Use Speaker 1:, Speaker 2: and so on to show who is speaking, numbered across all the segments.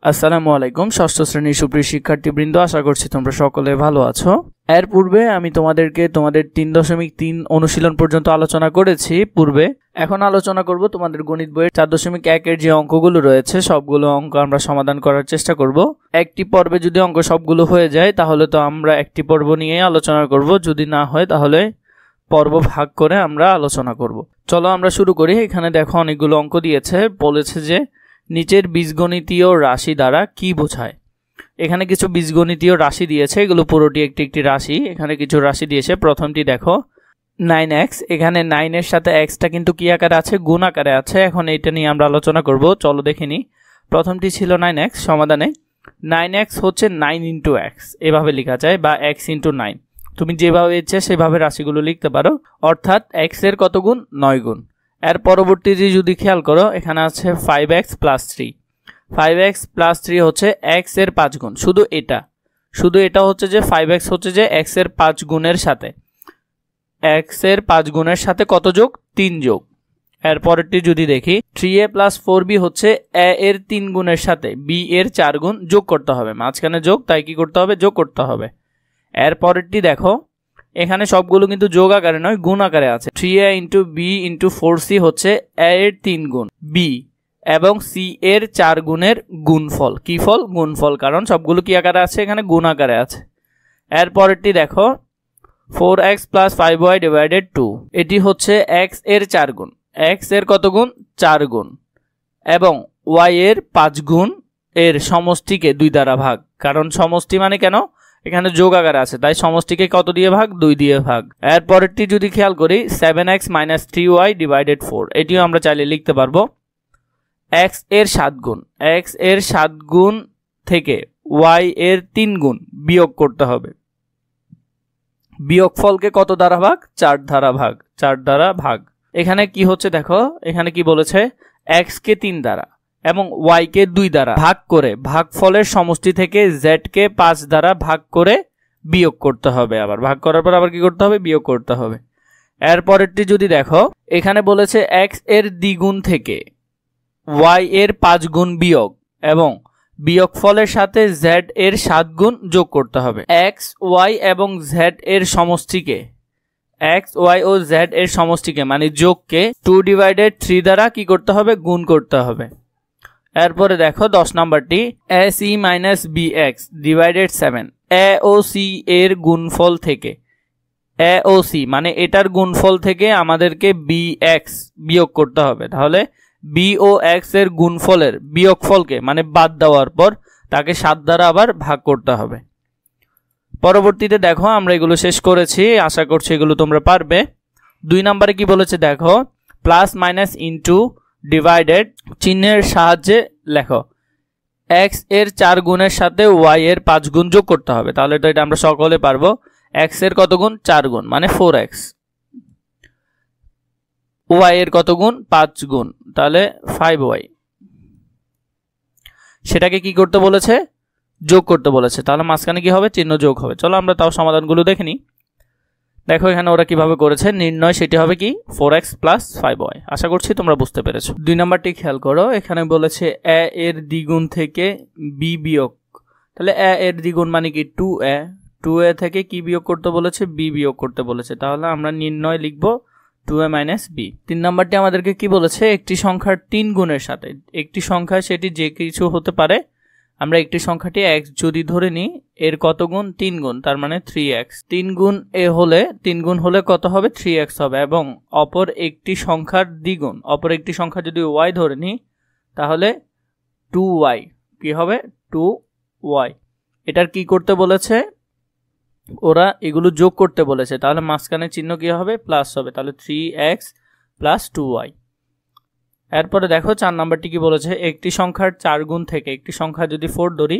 Speaker 1: আসসালামু আলাইকুম ষষ্ঠ শ্রেণীর সুপ্রিয় শিক্ষার্থীবৃন্দ, আশা করছি তোমরা সকলে ভালো আছো। এর পূর্বে আমি তোমাদেরকে তোমাদের 3.3 অনুশীলন পর্যন্ত আলোচনা করেছি পূর্বে। এখন আলোচনা করব তোমাদের গণিত বইয়ের 4.1 এর যে অঙ্কগুলো রয়েছে সবগুলো অঙ্ক আমরা সমাধান করার চেষ্টা করব। একটি পর্বে যদি অঙ্ক সবগুলো হয়ে যায় তাহলে তো আমরা একটি পর্ব নিয়ে আলোচনা করব, যদি না হয় তাহলে পর্ব ভাগ করে আমরা আলোচনা করব। চলো আমরা শুরু করি। এখানে দেখো অনেকগুলো অঙ্ক দিয়েছে, বলেছে যে নিচের বীজগণিতীয় রাশি দ্বারা কি বোঝায়। এখানে কিছু বীজগণিতীয় রাশি দিয়েছে, এগুলো পুরোটি একটি একটি রাশি। এখানে কিছু রাশি দিয়েছে। প্রথমটি দেখো 9x, এখানে 9 এর সাথে xটা কিন্তু কি আকারে আছে, গুণ আকারে আছে। এখন এইটা নিয়ে আমরা আলোচনা করব, চলো দেখে নিই। প্রথমটি ছিল 9x, সমাধানে 9x হচ্ছে 9 ইন্টু x, এভাবে লেখা যায়, বা x ইন্টু 9। তুমি যেভাবে ইচ্ছে সেভাবে রাশিগুলো লিখতে পারো, অর্থাৎ x এর কত গুণ, 9 গুণ। এর পরবর্তীতে যদি খেয়াল করো, এখানে আছে 5x প্লাস 3। 5x প্লাস 3 হচ্ছে x এর 5 গুণ। শুধু এটা হচ্ছে যে 5x হচ্ছে যে x এর 5 গুণের সাথে, x এর 5 গুণের সাথে কত যোগ, 3 যোগ। এর পরেরটি যদি দেখি 3a প্লাস 4b হচ্ছে a এর 3 গুণের সাথে b এর 4 গুণ যোগ করতে হবে। মাঝখানে যোগ, তাই কি করতে হবে, যোগ করতে হবে। এর পরেরটি দেখো, এখানে সবগুলো কিন্তু যোগ আকারে নয়, গুণ আকারে আছে। 3a into b into 4c হচ্ছে a এর 3 গুণ b এবং c এর 4 গুণের গুণফল। কি ফল, গুণফল, কারণ সবগুলো কি আকারে আছে, এখানে গুণ আকারে আছে। এর পরেরটি দেখো 4x প্লাস 5y ডিভাইডেড 2, এটি হচ্ছে x এর 4 গুণ। x এর কত গুণ, 4 গুণ, এবং y এর 5 গুণ এর সমষ্টিকে 2 দ্বারা ভাগ। কারণ সমষ্টি মানে কেন, এখানে যোগ আকারে আছে, তাই সমষ্টিকে কত দিয়ে ভাগ, 2 দিয়ে ভাগ। এর পরেরটি যদি খেয়াল করি 7x মাইনাস 3y ডিভাইডেড 4, এটিও আমরা চাইলে লিখতে পারবো। x এর 7 গুণ, x এর 7 গুণ থেকে y এর 3 গুণ বিয়োগ করতে হবে। বিয়োগফলকে কত দ্বারা ভাগ, 4 দ্বারা ভাগ, 4 দ্বারা ভাগ। এখানে কি হচ্ছে দেখো, এখানে কি বলেছে, x কে 3 দ্বারা এবং y কে 2 দ্বারা ভাগ করে ভাগফলের সমষ্টি থেকে z কে 5 দ্বারা ভাগ করে বিয়োগ করতে হবে। আবার ভাগ করার পর আবার কি করতে হবে, বিয়োগ করতে হবে। এর পরেরটি যদি দেখো, এখানে বলেছে x এর দ্বিগুণ থেকে y এর 5 গুণ বিয়োগ এবং বিয়োগফলের সাথে z এর 7 গুণ যোগ করতে হবে। x, y এবং z এর সমষ্টিকে, x, y ও z এর সমষ্টিকে মানে যোগকে 2/3 দ্বারা কি করতে হবে, গুণ করতে হবে। এরপরে দেখো 10 নাম্বারটি ac minus bx divided 7, a ও c এর গুণফল থেকে, a ও c মানে এটার গুণফল থেকে আমাদেরকে bx বিয়োগ করতে হবে। তাহলে b ও x এর গুণফলের বিয়োগফলকে মানে বাদ দেওয়ার পর তাকে 7 দ্বারা আবার ভাগ করতে হবে। পরবর্তীতে দেখো আমরা এগুলো শেষ করেছি, আশা করছি এগুলো তোমরা পারবে। 2 নম্বরে কি বলেছে দেখো, প্লাস মাইনাস ইনটু ডিভাইডেড চিহ্নের সাহায্যে লেখো x এর 4 গুণের সাথে y এর 5 গুণ যোগ করতে হবে। তাহলে তো এটা আমরা সকলে পারবো। x এর কত গুণ, 4 গুণ মানে 4x, y এর কত গুণ, 5 গুণ, তাহলে 5y। সেটাকে কি করতে বলেছে, যোগ করতে বলেছে। তাহলে মাঝখানে কি হবে, চিহ্ন যোগ হবে। চলো আমরা তাও সমাধানগুলো দেখে নিই। দেখো এখানে ওরা কিভাবে করেছে, নির্ণয় সেটি হবে কি 4x প্লাস 5y। আশা করছি তোমরা বুঝতে পেরেছো। 2 নাম্বারটি খেয়াল করো, এখানে বলেছে a এর দ্বিগুণ থেকে b বিয়োগ। তাহলে a এর দ্বিগুণ মানে কি 2a, 2a থেকে কি বিয়োগ করতে বলেছে, b বিয়োগ করতে বলেছে। তাহলে আমরা নির্ণয় লিখবো 2a মাইনাস b। 3 নাম্বারটি আমাদেরকে কি বলেছে, একটি সংখ্যার 3 গুণের সাথে, একটি সংখ্যা সেটি যে কিছু হতে পারে, আমরা একটি সংখ্যাটি x যদি ধরে নিই, এর কত গুণ, 3 গুণ, তার মানে 3x। 3 গুণ এ হলে, 3 গুণ হলে কত হবে, 3x হবে। এবং অপর একটি সংখ্যার দ্বিগুণ, অপর একটি সংখ্যা যদি y ধরে নিই তাহলে 2y, কি হবে, 2y। এটার কি করতে বলেছে, ওরা এগুলো যোগ করতে বলেছে। তাহলে মাঝখানে চিহ্ন কি হবে, প্লাস হবে। তাহলে 3x প্লাস 2y। এরপরে দেখো 4 নাম্বারটি কি বলেছে, একটি সংখ্যার 4 গুণ থেকে, একটি সংখ্যা যদি 4 ধরি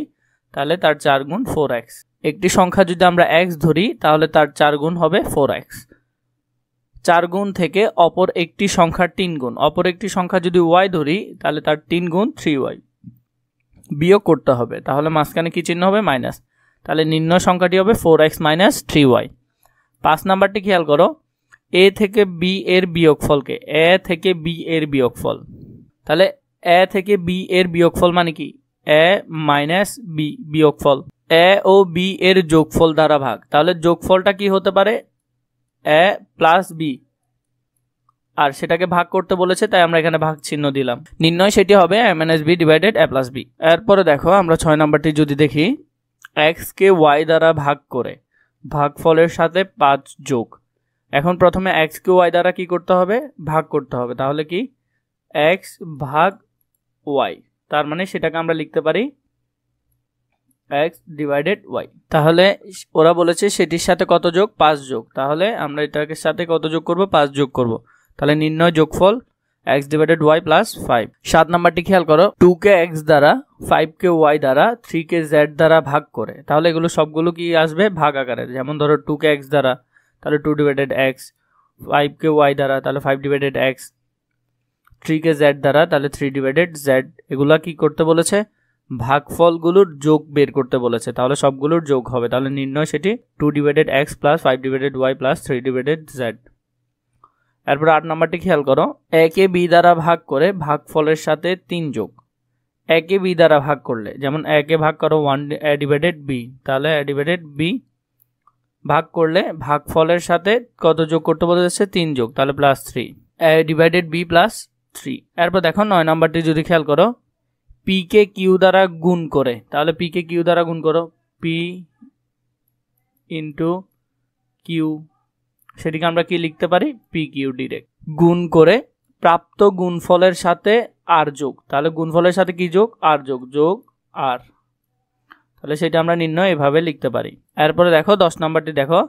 Speaker 1: তাহলে তার 4 গুণ 4x। একটি সংখ্যা যদি আমরা x ধরি তাহলে তার 4 গুণ হবে 4x। 4 গুণ থেকে অপর একটি সংখ্যার 3 গুণ, অপর একটি সংখ্যা যদি y ধরি তাহলে তার 3 গুণ 3y বিয়োগ করতে হবে। তাহলে মাঝখানে কি চিহ্ন হবে, মাইনাস। তাহলে নির্ণয় সংখ্যাটি হবে 4x মাইনাস 3y। 5 নাম্বারটি খেয়াল করো, a থেকে b এর বিয়োগফলকে, a থেকে b এর বিয়োগফল। তাহলে a থেকে b এর বিয়োগফল মানে কি, এ মাইনাস বি বিয়োগফল, এ ও বি এর যোগফল দ্বারা ভাগ। তাহলে যোগফলটা কি হতে পারে? এ প্লাস বি, আর সেটাকে ভাগ করতে বলেছে তাই আমরা এখানে ভাগ চিহ্ন দিলাম। নির্ণয় সেটি হবে a minus b divided a plus b. এরপরে দেখো আমরা 6 নম্বরটি যদি দেখি, এক্স কে ওয়াই দ্বারা ভাগ করে ভাগফলের সাথে 5 যোগ। এখন প্রথমে এক্স কে ওয়াই দ্বারা কি করতে হবে? ভাগ করতে হবে। তাহলে কি এক্স ভাগ ওয়াই, তার মানে সেটাকে আমরা লিখতে পারি এক্স ডিভাইডেড ওয়াই। তাহলে ওরা বলেছে সেটির সাথে কত যোগ? 5 যোগ। তাহলে আমরা এটাকে সাথে কত যোগ করব? 5 যোগ করব। তাহলে নির্ণয় যোগফল x ডিভাইডেড y প্লাস 5। 7 নাম্বারটি খেয়াল করো, 2 কে x দ্বারা, 5 কে y দ্বারা, 3 কে z দ্বারা ভাগ করে। তাহলে এগুলো সবগুলো কি আসবে? ভাগ আকারে। যেমন ধরো 2 কে x দ্বারা, তাহলে 2 ডিভাইডেড x, 5 কে y দ্বারা, তাহলে 5 ডিভাইডেড x, 3 কে z দ্বারা, তাহলে 3 ডিভাইডেড z। এগুলা কি করতে বলেছে? ভাগফলগুলোর যোগ বের করতে বলেছে। তাহলে সবগুলোর যোগ হবে। তাহলে নির্ণয় সেটি 2 divided x plus 5 divided y plus 3 divided z। এরপর 8 নাম্বারটি খেয়াল করো, a কে b দ্বারা ভাগ করে ভাগফলের সাথে 3 যোগ। a কে b দ্বারা ভাগ করলে, যেমন a কে ভাগ করো 1 a ডিভাইডেড b, তাহলে a ডিভাইডেড b ভাগ করলে ভাগফলের সাথে কত যোগ করতে বলেছে? 3 যোগ, তাহলে plus 3, a divided b plus 3। এরপর দেখো 9 নাম্বারটি যদি খেয়াল করো, p কে q দ্বারা গুণ করে। তাহলে p কে q দ্বারা গুণ করো, p ইন্টু q, সেটিকে আমরা কি লিখতে পারি? P q direct. গুণ করে প্রাপ্ত গুণফলের সাথে আর যোগ। তাহলে গুণফলের সাথে কি যোগ? আর যোগ, যোগ আর। তাহলে সেটা আমরা নির্ণয় এভাবে লিখতে পারি। এরপরে দেখো 10 নাম্বারটি দেখো,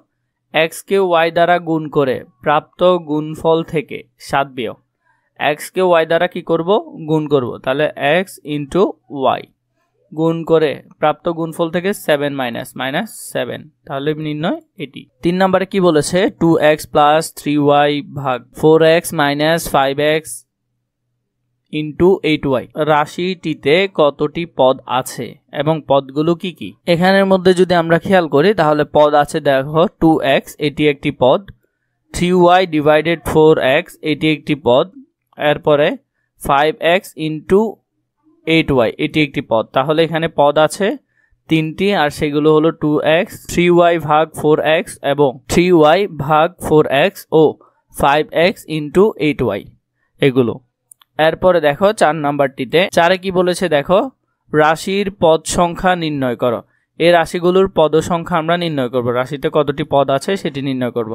Speaker 1: এক্স কে ওয়াই দ্বারা গুণ করে প্রাপ্ত গুণফল থেকে 7 বিয়োগ। এক্স কে ওয়াই দ্বারা কি করব? গুণ করব। তাহলে এক্স ইন্টু ওয়াই গুণ করে প্রাপ্ত গুণফল থেকে 7 মাইনাস 7, তাহলে নির্ণয় এটি। 3 নম্বরে কি বলেছে? 2x প্লাস 3y ভাগ 4x minus 5x into 8y রাশিটিতে কতটি পদ আছে এবং পদগুলো কি কি? এখানের মধ্যে যদি আমরা খেয়াল করি তাহলে পদ আছে দেখো 2x, এটি একটি পদ, 3y ডিভাইডেড 4x, এটি একটি পদ, এরপরে 5x ইন্টু 8y, এটি একটি পদ। তাহলে এখানে পদ আছে 3টি, আর সেগুলো হলো 2x, 3y ভাগ 4x এবং 3y ভাগ 4x ও 5x ইন্টু 8y এগুলো। এরপরে দেখো 4 নাম্বারটিতে 4-এ কি বলেছে দেখো, রাশির পদ সংখ্যা নির্ণয় করো। এই রাশিগুলোর পদ সংখ্যা আমরা নির্ণয় করব। রাশিতে কতটি পদ আছে সেটি নির্ণয় করব।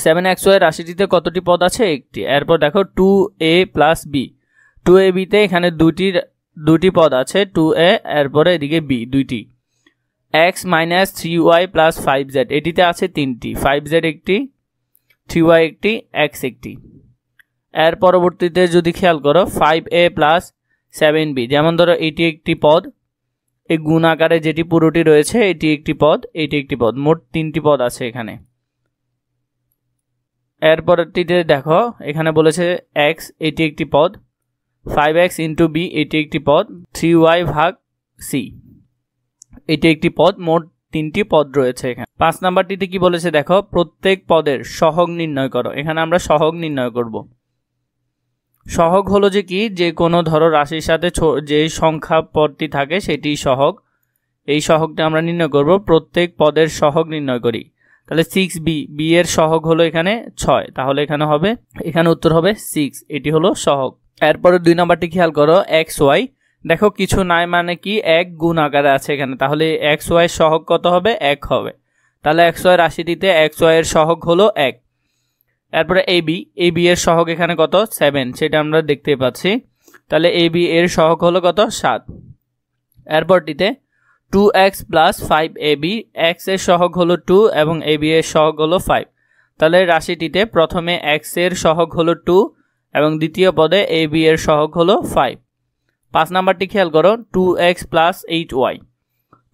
Speaker 1: 7xy রাশিটিতে কতটি পদ আছে? একটি। এরপর দেখো 2a প্লাস b, 2ab তে এখানে দুটি পদ আছে, 2a, এরপরে এদিকে b দুইটি। x minus 3y plus 5z, এটিতে আছে 3টি, 5z একটি, 3y একটি, x একটি। এর পরবর্তীতে যদি খেয়াল করো 5a প্লাস 7b, যেমন ধরো এটি একটি পদ, এই গুণ আকারে যেটি পুরোটি রয়েছে এটি একটি পদ, এটি একটি পদ, মোট 3টি পদ আছে এখানে। এর পরবর্তীতে দেখো এখানে বলেছে x, এটি একটি পদ, 5x ইন্টু b, এটি একটি পদ, 3y ভাগ c, এটি একটি পদ, মোট 3টি পদ রয়েছে এখানে। 5 নাম্বারটিতে কি বলেছে দেখো, প্রত্যেক পদের সহগ নির্ণয় করো। এখানে আমরা সহগ নির্ণয় করব। সহগ হলো যে কি, যে কোনো ধরো রাশির সাথে যে সংখ্যা পদটি থাকে সেটি সহগ। এই সহগটা আমরা নির্ণয় করব। প্রত্যেক পদের সহগ নির্ণয় করি। তাহলে 6b, b এর সহগ হলো এখানে 6, তাহলে এখানে হবে, এখানে উত্তর হবে 6, এটি হলো সহগ। এরপরে 2 নাম্বারটি খেয়াল করো, xy, দেখো কিছু নাই মানে কি 1 গুণ আকারে আছে এখানে, তাহলে xy এর সহগ কত হবে? 1 হবে। তাহলে xy রাশিটিতে xy এর সহগ হলো 1। এরপরে ab এর সহগ এখানে কত? 7, সেটা আমরা দেখতে পাচ্ছি। তাহলে ab এর সহগ হলো কত? 7। এরপরটিতে 2x প্লাস 5ab, x এর সহগ হলো 2 এবং ab এর সহগ হলো 5। তাহলে রাশিটিতে প্রথমে x এর সহগ হলো 2 এবং দ্বিতীয় পদে ab এর সহগ হলো 5। 5 নাম্বারটি খেয়াল করো, 2x plus 8y,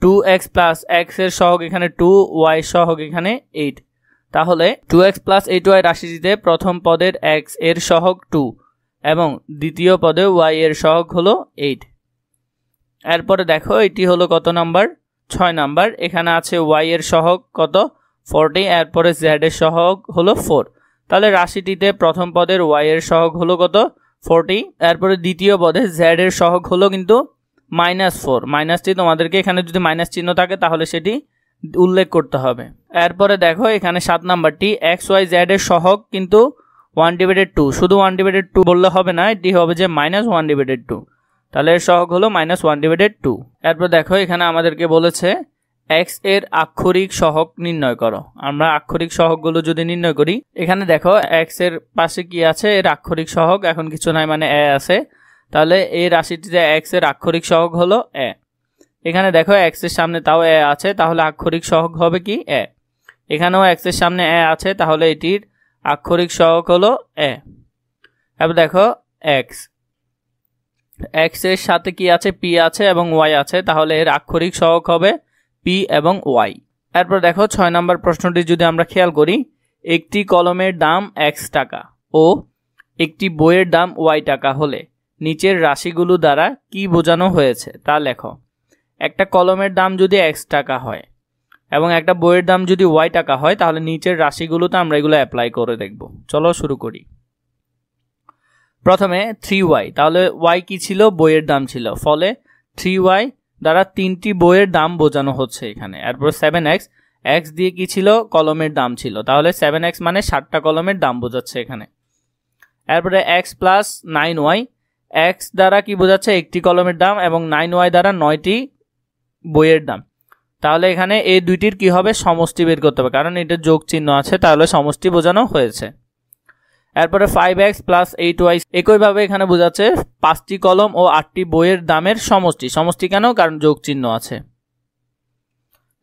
Speaker 1: 2x plus x এর সহগ এখানে 2, y সহগ এখানে 8। তাহলে 2x প্লাস 8y রাশিটিতে প্রথম পদের x এর সহগ 2 এবং দ্বিতীয় পদে y এর সহগ হলো 8। এরপরে দেখো এটি হলো কত নাম্বার? 6 নাম্বার। এখানে আছে y এর সহগ কত? 40, এরপরে z এর সহগ হলো 4। তাহলে রাশিটিতে প্রথম পদের y এর সহগ হলো কত? 40, এরপরে দ্বিতীয় পদে z এর সহগ হলো কিন্তু -4, মাইনাসটি তোমাদেরকে এখানে যদি মাইনাস চিহ্ন থাকে তাহলে সেটি উল্লেখ করতে হবে। এরপরে দেখো এখানে 7 নাম্বারটি XYZ এর সহগ কিন্তু 1/2, শুধু 1/2 বললে হবে না, এটি হবে যে -1/2, তাহলে এর সহগ হলো -1/2। এরপর দেখো এখানে আমাদেরকে বলেছে x এর আক্ষরিক সহগ নির্ণয় করো। আমরা আক্ষরিক সহগগুলো যদি নির্ণয় করি, এখানে দেখো x এর পাশে কি আছে, এর আক্ষরিক সহগ এখন কিছু নাই, মানে a আছে, তাহলে এই রাশিটিতে x এর আক্ষরিক সহগ হলো a। এখানে দেখো x এর সামনে তাও a আছে, তাহলে আক্ষরিক সহগ হবে কি a। এখানেও x এর সামনে a আছে, তাহলে এটির আক্ষরিক সহগ হলো a। এবার দেখো x এর সাথে কি আছে, p আছে এবং y আছে, তাহলে এর আক্ষরিক সহগ হবে p এবং y। এরপর দেখো 6 নম্বর প্রশ্নটি যদি আমরা খেয়াল করি, একটি কলমের দাম x টাকা ও একটি বইয়ের দাম y টাকা হলে নিচের রাশিগুলো দ্বারা কি বোঝানো হয়েছে তা লেখো। একটা কলমের দাম যদি x টাকা হয় এবং একটা বইয়ের দাম যদি y টাকা হয়, তাহলে নিচের রাশিগুলোতে আমরা এগুলো অ্যাপ্লাই করে দেখব। চলো শুরু করি। প্রথমে 3y, তাহলে y কি ছিল, বইয়ের দাম ছিল, ফলে 3y দ্বারা 3টি বইয়ের দাম বোঝানো হচ্ছে এখানে। এরপর 7x, x দিয়ে কি ছিল, কলমের দাম ছিল, তাহলে 7x মানে 7টা কলমের দাম বোঝাচ্ছে এখানে। এরপরে x প্লাস 9y, x দ্বারা কি বোঝাচ্ছে, একটি কলমের দাম, এবং 9y দ্বারা 9টি বইয়ের দাম, তাহলে এখানে এই দুইটির কি হবে, সমষ্টি বের করতে হবে, কারণ এটা যোগ চিহ্ন আছে, তাহলে সমষ্টি বোঝানো হয়েছে। এরপরে 5x প্লাস 8y, একইভাবে এখানে বোঝাচ্ছে 5টি কলম ও 8টি বইয়ের দামের সমষ্টি। সমষ্টি কেন, কারণ যোগ চিহ্ন আছে।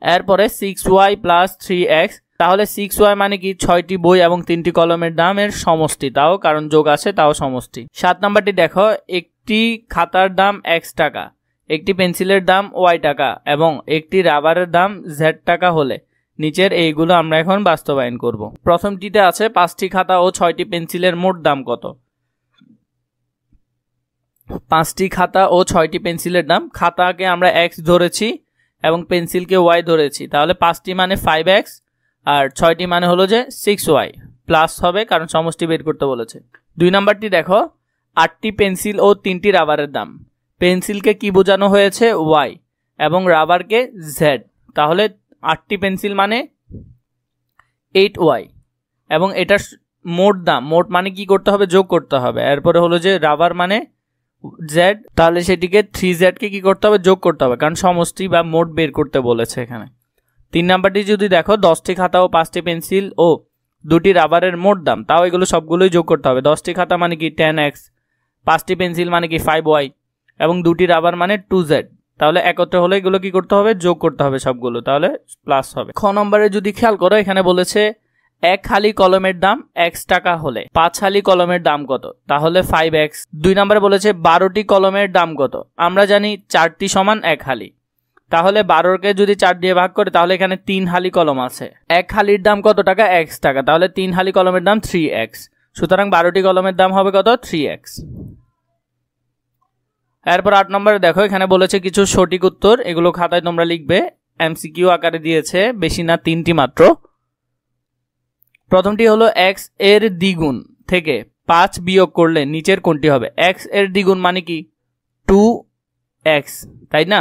Speaker 1: এরপরে 6y প্লাস 3x, তাহলে 6y মানে কি, 6টি বই এবং 3টি কলমের দামের সমষ্টি, তাও কারণ যোগ আছে, তাও সমষ্টি। 7 নাম্বারটি দেখো, একটি খাতার দাম x টাকা, একটি পেন্সিলের দাম y টাকা এবং একটি রাবারের দাম z টাকা হলে নিচের এইগুলো আমরা এখন বাস্তবায়ন করব। প্রথমটিতে আছে 5টি খাতা ও 6টি পেন্সিলের মোট দাম কত। 5টি খাতা ও 6টি পেন্সিলের দাম, খাতাকে আমরা x ধরেছি এবং পেন্সিলকে y ধরেছি, তাহলে 5টি মানে 5x আর 6টি মানে হলো যে 6y, প্লাস হবে কারণ সমষ্টি বের করতে বলেছে। 2 নাম্বারটি দেখো, 8টি পেন্সিল ও 3টি রাবারের দাম, পেন্সিলকে কি বোঝানো হয়েছে, y, এবং রাবারকে z, তাহলে 8টি পেন্সিল মানে 8y এবং এটার মোট দাম, মোট মানে কি করতে হবে, যোগ করতে হবে। এরপরে হলো যে রাবার মানে z, তাহলে সেটিকে 3z কে কি করতে হবে, যোগ করতে হবে, কারণ সমষ্টি বা মোট বের করতে বলেছে এখানে। 3 নাম্বারটি যদি দেখো, 10টি খাতা ও 5টি পেন্সিল ও 2টি রাবারের মোট দাম, তাও এগুলো সবগুলোই যোগ করতে হবে। 10টি খাতা মানে কি 10x, 5টি পেন্সিল মানে কি 5y এবং 2টি রাবার মানে 2z, তাহলে একত্রে হলে এগুলো কি করতে হবে, যোগ করতে হবে সবগুলো, তাহলে প্লাস হবে। খ নম্বরে যদি খেয়াল করো, এখানে বলেছে 1 হালি কলমের দাম x টাকা হলে 5 হালি কলমের দাম কত, তাহলে 5x। 2 নম্বরে বলেছে 12টি কলমের দাম কত, আমরা জানি 4টি সমান 1 হালি, তাহলে 12কে যদি 4 দিয়ে ভাগ করে, তাহলে এখানে 3 হালি কলম আছে, 1 হালির দাম কত টাকা, x টাকা, তাহলে 3 হালি কলমের দাম 3x, সুতরাং 12টি কলমের দাম হবে কত, 3x। এরপর 8 নম্বরে দেখো, এখানে বলেছে কিছু সঠিক উত্তর, এগুলো খাতায় তোমরা লিখবে, এমসিকিউ আকারে দিয়েছে, বেশি না, 3টি মাত্র। প্রথমটি হলো x এর দ্বিগুণ থেকে 5 বিয়োগ করলে নিচের কোনটি হবে। x এর দ্বিগুণ মানে কি 2x, তাই না।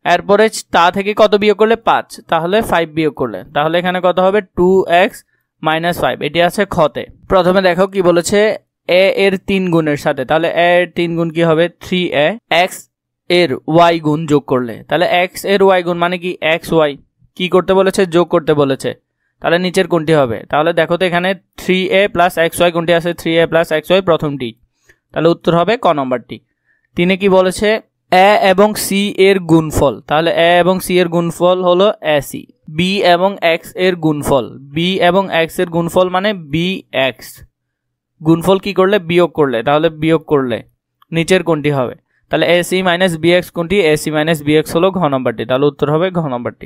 Speaker 1: এরপরে তা থেকে কত বিয়োগ করলে 5, তাহলে 5 বিয়োগ করলে, তাহলে এখানে কত হবে 2x - 5, এটি আছে খতে। প্রথমে দেখো কি বলেছে, a এর 3 গুণের সাথে, তাহলে a এর 3 গুণ কি হবে 3a, x এর y গুণ যোগ করলে, তাহলে x এর y গুণ মানে কি xy, কি করতে বলেছে, যোগ করতে বলেছে, তাহলে নিচের কোনটি হবে। তাহলে দেখো তো এখানে 3a প্লাস xy কোনটি আছে, 3a প্লাস xy প্রথমটি, তাহলে উত্তর হবে ক নম্বরটি। 3 কি বলেছে, a এবং c এর গুণফল, তাহলে a এবং c এর গুণফল হলো ac, b এবং x এর গুণফল, b এবং x এর গুণফল মানে bx, গুণফল কি করলে, বিয়োগ করলে, তাহলে বিয়োগ করলে নিচের কোনটি হবে, তাহলে ac - bx কোনটি, ac - bx হলো ঘ নম্বরটি, তাহলে উত্তর হবে ঘ নম্বরটি।